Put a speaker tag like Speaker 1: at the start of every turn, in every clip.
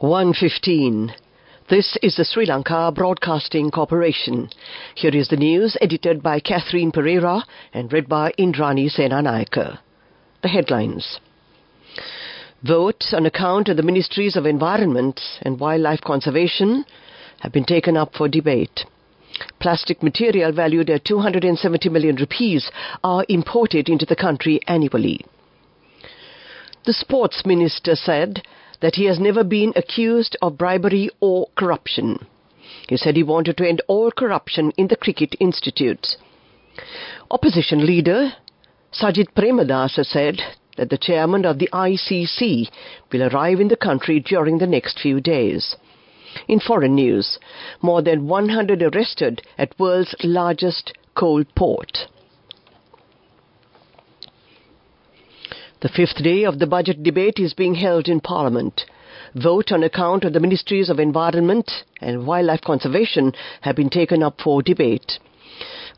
Speaker 1: 1:15. This is the Sri Lanka Broadcasting Corporation. Here is the news edited by Catherine Pereira and read by Indrani Senanayake. The headlines. Votes on account of the Ministries of Environment and Wildlife Conservation have been taken up for debate. Plastic material valued at 270 million rupees are imported into the country annually. The Sports Minister said that he has never been accused of bribery or corruption. He said he wanted to end all corruption in the Cricket Institute. Opposition leader Sajith Premadasa said that the chairman of the ICC will arrive in the country during the next few days. In foreign news, more than 100 arrested at world's largest coal port. The fifth day of the budget debate is being held in Parliament. Vote on account of the Ministries of Environment and Wildlife Conservation have been taken up for debate.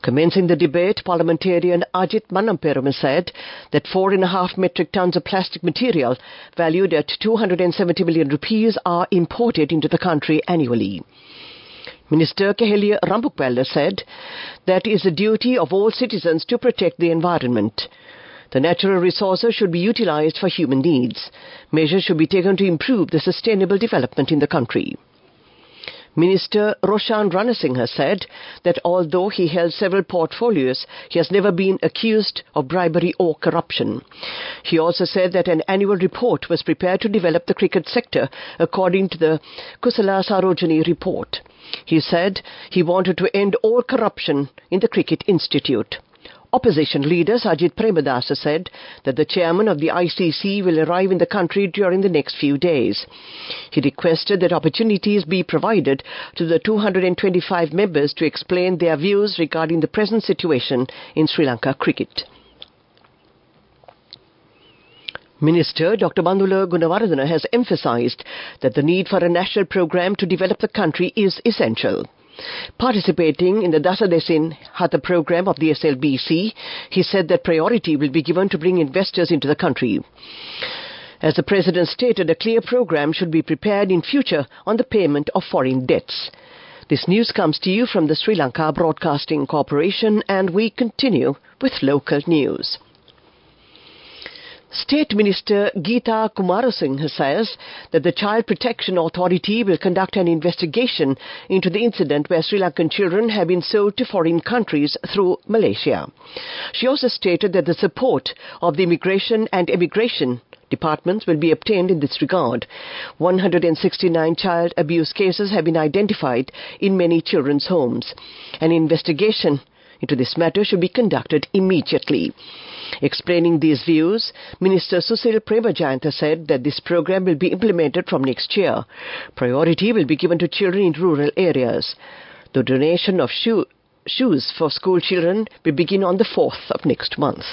Speaker 1: Commencing the debate, parliamentarian Ajit Manamperama said that 4.5 metric tons of plastic material valued at 270 million rupees are imported into the country annually. Minister Keheliya Rambukwella said that it is the duty of all citizens to protect the environment. The natural resources should be utilized for human needs. Measures should be taken to improve the sustainable development in the country. Minister Roshan Ranasinghe said that although he held several portfolios, he has never been accused of bribery or corruption. He also said that an annual report was prepared to develop the cricket sector according to the Kusala Sarojini report. He said he wanted to end all corruption in the Cricket Institute. Opposition leader Sajith Premadasa said that the chairman of the ICC will arrive in the country during the next few days. He requested that opportunities be provided to the 225 members to explain their views regarding the present situation in Sri Lanka cricket. Minister Dr. Bandula Gunawardena has emphasized that the need for a national program to develop the country is essential. Participating in the Dasadesin Hatha program of the SLBC, he said that priority will be given to bring investors into the country. As the President stated, a clear program should be prepared in future on the payment of foreign debts. This news comes to you from the Sri Lanka Broadcasting Corporation, and we continue with local news. State Minister Geeta Kumarasinghe says that the Child Protection Authority will conduct an investigation into the incident where Sri Lankan children have been sold to foreign countries through Malaysia. She also stated that the support of the Immigration and Emigration departments will be obtained in this regard. 169 child abuse cases have been identified in many children's homes. An investigation into this matter should be conducted immediately. Explaining these views, Minister Susil Premajayantha said that this program will be implemented from next year. Priority will be given to children in rural areas. The donation of shoes for school children will begin on the 4th of next month.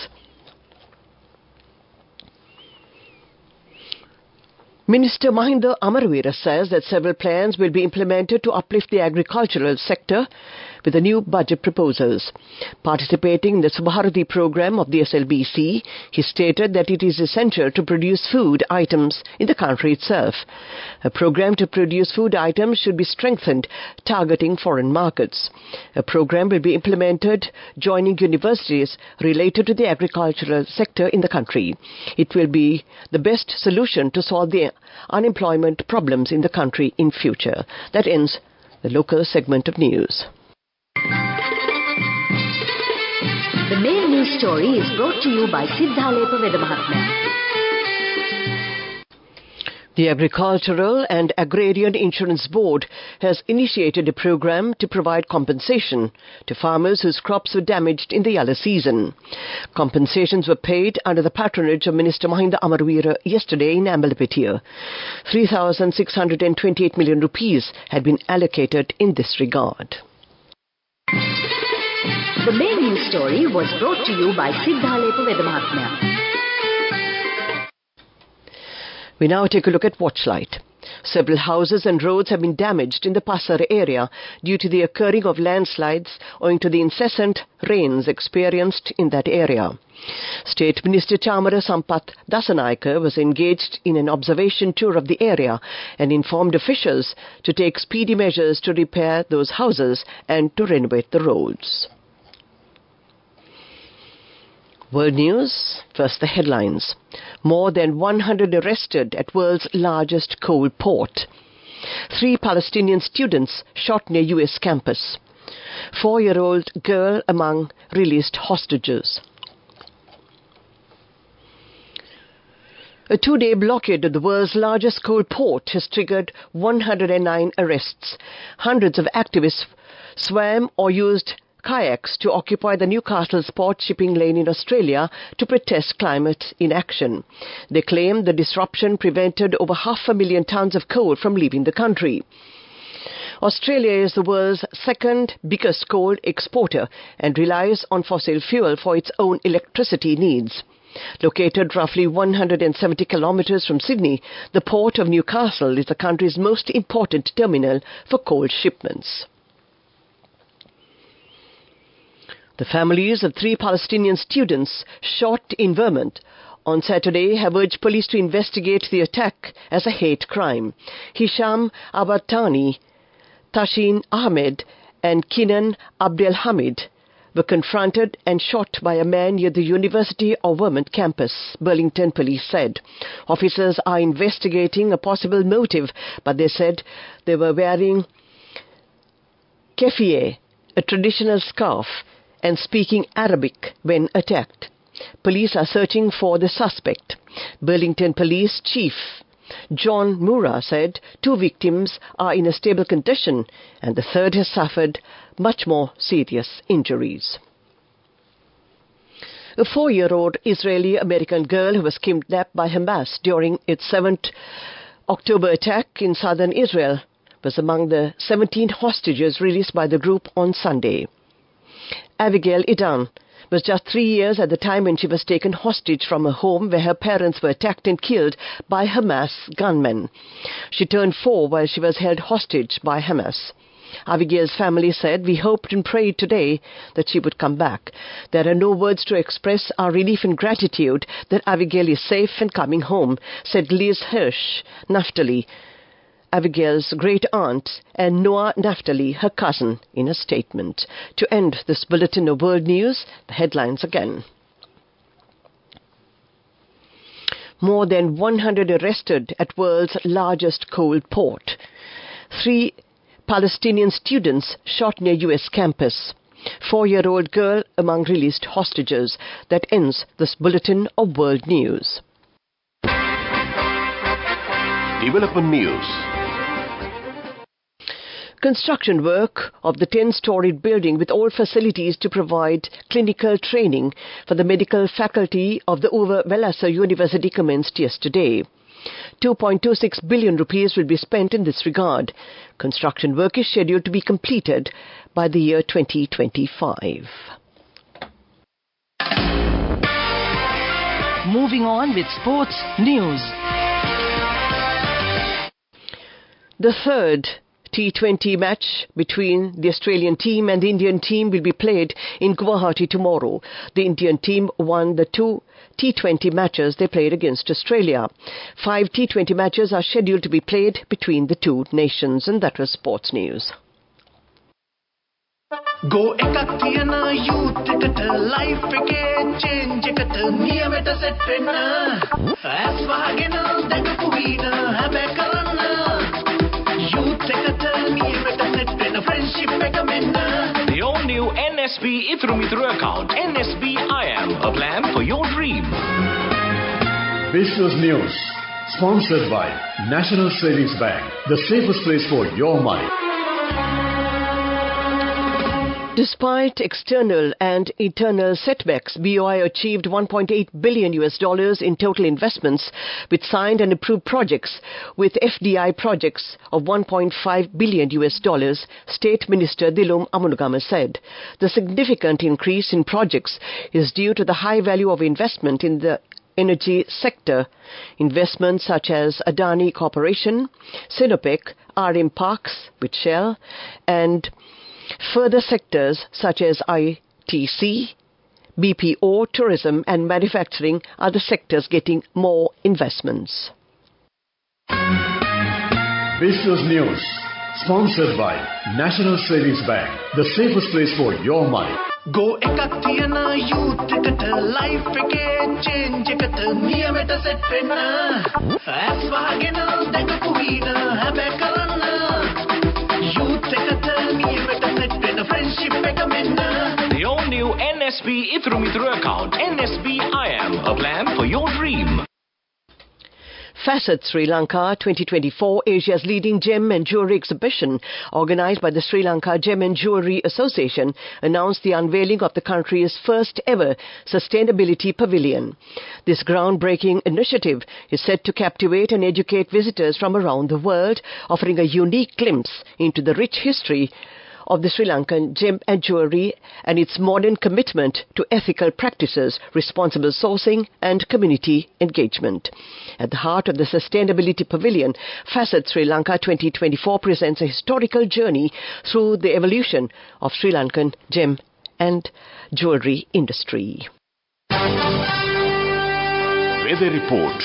Speaker 1: Minister Mahinda Amarweera says that several plans will be implemented to uplift the agricultural sector with the new budget proposals. Participating in the Subharati program of the SLBC, he stated that it is essential to produce food items in the country itself. A program to produce food items should be strengthened, targeting foreign markets. A program will be implemented joining universities related to the agricultural sector in the country. It will be the best solution to solve the unemployment problems in the country in future. That ends the local segment of news.
Speaker 2: The main news story is brought to you by Siddhalepa Vedamahatmya.
Speaker 1: The Agricultural and Agrarian Insurance Board has initiated a program to provide compensation to farmers whose crops were damaged in the yellow season. Compensations were paid under the patronage of Minister Mahinda Amarweera yesterday in Ambalapetia. 3,628 million rupees had been allocated in this regard.
Speaker 2: The main news story was brought to you by Siddhalepa Vedamahatmya.
Speaker 1: We now take a look at Watchlight. Several houses and roads have been damaged in the Pasar area due to the occurring of landslides owing to the incessant rains experienced in that area. State Minister Chamara Sampath Dasanayake was engaged in an observation tour of the area and informed officials to take speedy measures to repair those houses and to renovate the roads. World News, first the headlines. More than 100 arrested at world's largest coal port. 3 Palestinian students shot near US campus. 4-year-old girl among released hostages. A 2-day blockade of the world's largest coal port has triggered 109 arrests. Hundreds of activists swam or used kayaks to occupy the Newcastle's port shipping lane in Australia to protest climate inaction. They claim the disruption prevented over 500,000 tons of coal from leaving the country. Australia is the world's second biggest coal exporter and relies on fossil fuel for its own electricity needs. Located roughly 170 kilometres from Sydney, the port of Newcastle is the country's most important terminal for coal shipments. The families of 3 Palestinian students shot in Vermont on Saturday have urged police to investigate the attack as a hate crime. Hisham Abartani, Tashin Ahmed and Kinan Abdelhamid were confronted and shot by a man near the University of Vermont campus, Burlington police said. Officers are investigating a possible motive, but they said they were wearing keffiyeh, a traditional scarf, and speaking Arabic when attacked. Police are searching for the suspect. Burlington Police Chief John Mura said 2 victims are in a stable condition and the third has suffered much more serious injuries. A 4-year-old Israeli-American girl who was kidnapped by Hamas during its 7th October attack in southern Israel was among the 17 hostages released by the group on Sunday. Abigail Idan was just 3 years at the time when she was taken hostage from a home where her parents were attacked and killed by Hamas gunmen. She turned 4 while she was held hostage by Hamas. Abigail's family said, "We hoped and prayed today that she would come back. There are no words to express our relief and gratitude that Abigail is safe and coming home," said Liz Hirsch Naftali, Abigail's great-aunt, and Noah Naftali, her cousin, in a statement. To end this bulletin of world news, the headlines again. More than 100 arrested at world's largest coal port. 3 Palestinian students shot near US campus. 4-year-old girl among released hostages. That ends this bulletin of world news.
Speaker 3: Development news.
Speaker 1: Construction work of the 10-storied building with all facilities to provide clinical training for the medical faculty of the Uwe Wellassa University commenced yesterday. 2.26 billion rupees will be spent in this regard. Construction work is scheduled to be completed by the year 2025.
Speaker 4: Moving on with sports news.
Speaker 1: The third T20 match between the Australian team and the Indian team will be played in Guwahati tomorrow. The Indian team won the 2 T20 matches they played against Australia. 5 T20 matches are scheduled to be played between the 2 nations, and that was sports news.
Speaker 5: Go ekakiyana youth කට life එකේ change එකට නියමෙට set වෙන්න ඇස් වහගෙන දැකපු වීන හැබැයි කරන්න youth එකට නියමෙට set වෙන්න friendship එක මෙන්න.
Speaker 3: The all-new NSB Ithru account. NSB IM, a plan for your dream.
Speaker 6: Business News, sponsored by National Savings Bank, the safest place for your money.
Speaker 1: Despite external and internal setbacks, BOI achieved $1.8 billion in total investments with signed and approved projects, with FDI projects of $1.5 billion, State Minister Dilum Amunugama said. The significant increase in projects is due to the high value of investment in the energy sector. Investments such as Adani Corporation, Sinopec, RM Parks with Shell, and further sectors such as ITC, BPO, tourism and manufacturing are the sectors getting more investments.
Speaker 6: Business News, sponsored by National Savings Bank, the safest place for your money.
Speaker 5: Go එකක් තියන youth එකට life එකේ change එකට නියමෙට set වෙන්න ඇස් වහගෙන දැකපු වීන හැබැයි කරන්න youth එකට නියමෙට set වෙන්න friendship එක මෙන්න.
Speaker 3: The all-new NSB Ithru account. NSB IAM, a plan for your dream.
Speaker 1: Facet Sri Lanka 2024, Asia's leading gem and jewellery exhibition, organised by the Sri Lanka Gem and Jewellery Association, announced the unveiling of the country's first ever sustainability pavilion. This groundbreaking initiative is set to captivate and educate visitors from around the world, offering a unique glimpse into the rich history of the Sri Lankan gem and jewellery and its modern commitment to ethical practices, responsible sourcing and community engagement. At the heart of the Sustainability Pavilion, Facet Sri Lanka 2024 presents a historical journey through the evolution of Sri Lankan gem and jewellery industry.
Speaker 3: Weather report.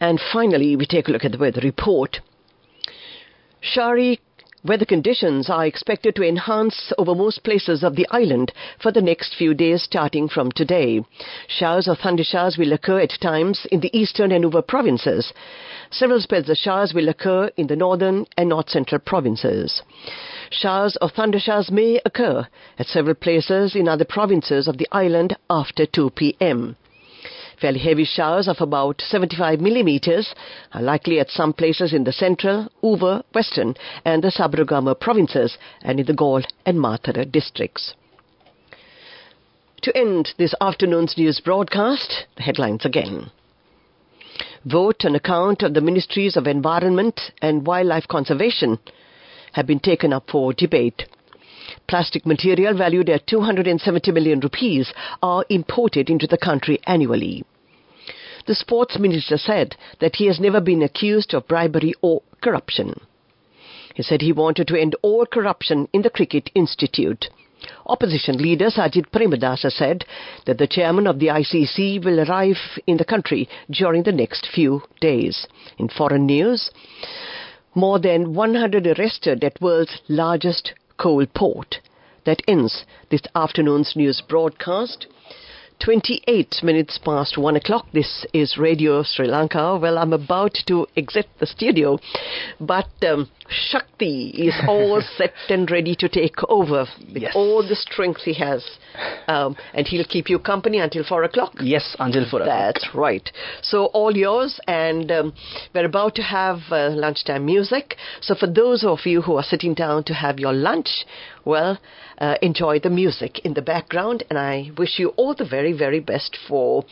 Speaker 1: And finally, we take a look at the weather report. Showery weather conditions are expected to enhance over most places of the island for the next few days starting from today. Showers or thundershowers will occur at times in the eastern and Nuva provinces. Several spells of showers will occur in the northern and north-central provinces. Showers or thundershowers may occur at several places in other provinces of the island after 2 p.m. Fairly heavy showers of about 75 millimeters are likely at some places in the central, Uva, western and the Sabaragama provinces and in the Gaul and Matara districts. To end this afternoon's news broadcast, the headlines again. Vote on account of the Ministries of Environment and Wildlife Conservation have been taken up for debate. Plastic material valued at 270 million rupees are imported into the country annually. The sports minister said that he has never been accused of bribery or corruption. He said he wanted to end all corruption in the Cricket Institute. Opposition leader Sajid Premadasa said that the chairman of the ICC will arrive in the country during the next few days. In foreign news, more than 100 arrested at world's largest coal port. That ends this afternoon's news broadcast. 28 minutes past 1 o'clock. This is Radio Sri Lanka. Well, I'm about to exit the studio, but Shakti is all set and ready to take over with all the strength he has. And he'll keep you company until 4 o'clock?
Speaker 7: Yes, until 4 o'clock.
Speaker 1: That's right. So all yours, and we're about to have lunchtime music. So for those of you who are sitting down to have your lunch, well, enjoy the music in the background, and I wish you all the very, very best for